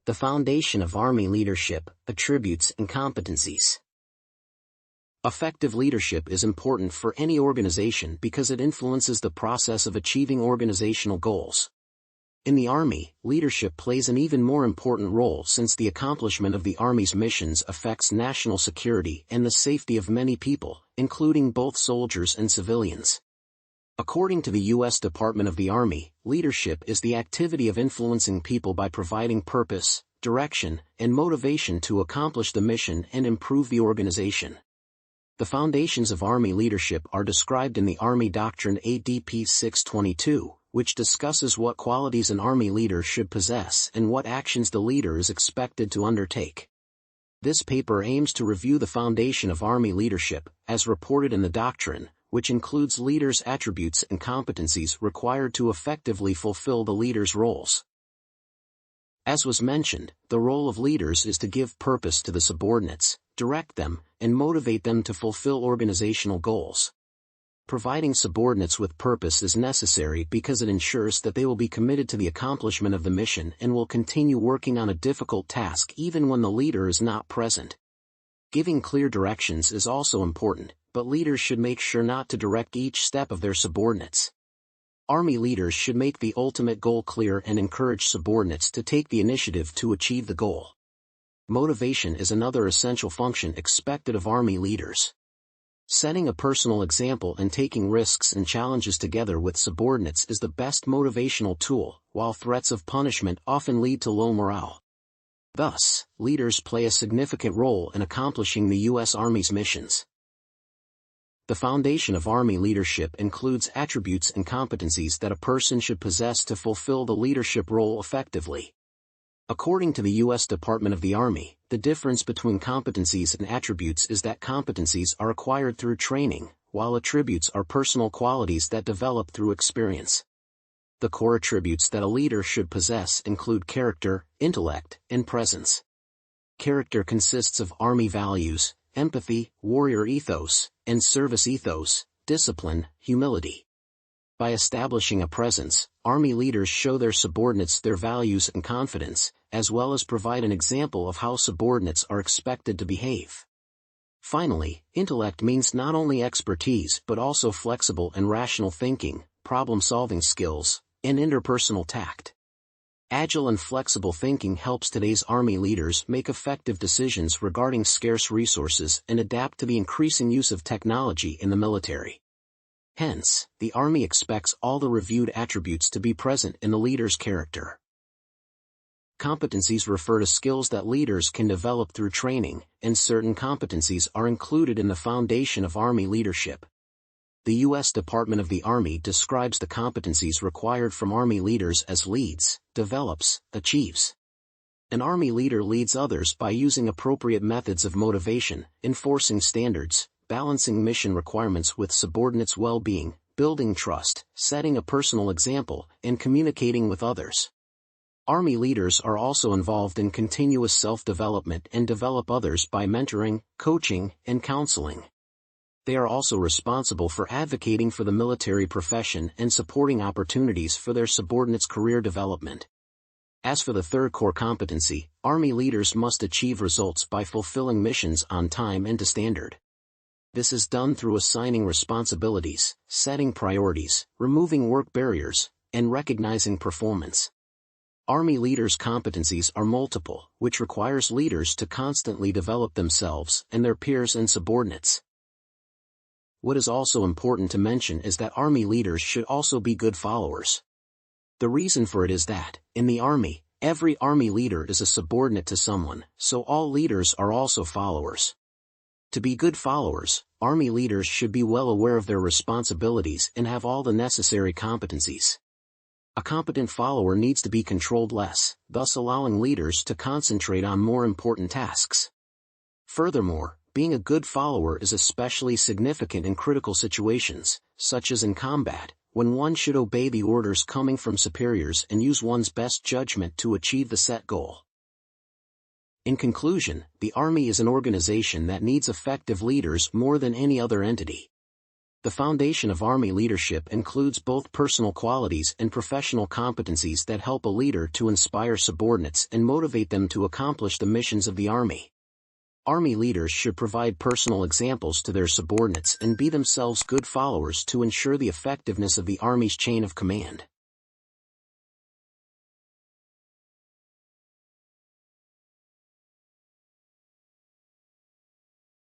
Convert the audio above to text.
The foundation of Army leadership, attributes and competencies. Effective leadership is important for any organization because it influences the process of achieving organizational goals. In the Army, leadership plays an even more important role since the accomplishment of the Army's missions affects national security and the safety of many people, including both soldiers and civilians. According to the U.S. Department of the Army, leadership is the activity of influencing people by providing purpose, direction, and motivation to accomplish the mission and improve the organization. The foundations of Army leadership are described in the Army Doctrine ADP 622, which discusses what qualities an Army leader should possess and what actions the leader is expected to undertake. This paper aims to review the foundation of Army leadership, as reported in the doctrine, which includes leaders' attributes and competencies required to effectively fulfill the leader's roles. As was mentioned, the role of leaders is to give purpose to the subordinates, direct them, and motivate them to fulfill organizational goals. Providing subordinates with purpose is necessary because it ensures that they will be committed to the accomplishment of the mission and will continue working on a difficult task even when the leader is not present. Giving clear directions is also important, but leaders should make sure not to direct each step of their subordinates. Army leaders should make the ultimate goal clear and encourage subordinates to take the initiative to achieve the goal. Motivation is another essential function expected of Army leaders. Setting a personal example and taking risks and challenges together with subordinates is the best motivational tool, while threats of punishment often lead to low morale. Thus, leaders play a significant role in accomplishing the U.S. Army's missions. The foundation of Army leadership includes attributes and competencies that a person should possess to fulfill the leadership role effectively. According to the U.S. Department of the Army, the difference between competencies and attributes is that competencies are acquired through training, while attributes are personal qualities that develop through experience. The core attributes that a leader should possess include character, intellect, and presence. Character consists of Army values, empathy, warrior ethos, and service ethos, discipline, humility. By establishing a presence, Army leaders show their subordinates their values and confidence, as well as provide an example of how subordinates are expected to behave. Finally, intellect means not only expertise but also flexible and rational thinking, problem-solving skills, and interpersonal tact. Agile and flexible thinking helps today's Army leaders make effective decisions regarding scarce resources and adapt to the increasing use of technology in the military. Hence, the Army expects all the reviewed attributes to be present in the leader's character. Competencies refer to skills that leaders can develop through training, and certain competencies are included in the foundation of Army leadership. The U.S. Department of the Army describes the competencies required from Army leaders as leads, develops, achieves. An Army leader leads others by using appropriate methods of motivation, enforcing standards, balancing mission requirements with subordinates' well-being, building trust, setting a personal example, and communicating with others. Army leaders are also involved in continuous self-development and develop others by mentoring, coaching, and counseling. They are also responsible for advocating for the military profession and supporting opportunities for their subordinates' career development. As for the third core competency, Army leaders must achieve results by fulfilling missions on time and to standard. This is done through assigning responsibilities, setting priorities, removing work barriers, and recognizing performance. Army leaders' competencies are multiple, which requires leaders to constantly develop themselves and their peers and subordinates. What is also important to mention is that Army leaders should also be good followers. The reason for it is that, in the Army, every Army leader is a subordinate to someone, so all leaders are also followers. To be good followers, Army leaders should be well aware of their responsibilities and have all the necessary competencies. A competent follower needs to be controlled less, thus allowing leaders to concentrate on more important tasks. Furthermore, being a good follower is especially significant in critical situations, such as in combat, when one should obey the orders coming from superiors and use one's best judgment to achieve the set goal. In conclusion, the Army is an organization that needs effective leaders more than any other entity. The foundation of Army leadership includes both personal qualities and professional competencies that help a leader to inspire subordinates and motivate them to accomplish the missions of the Army. Army leaders should provide personal examples to their subordinates and be themselves good followers to ensure the effectiveness of the Army's chain of command.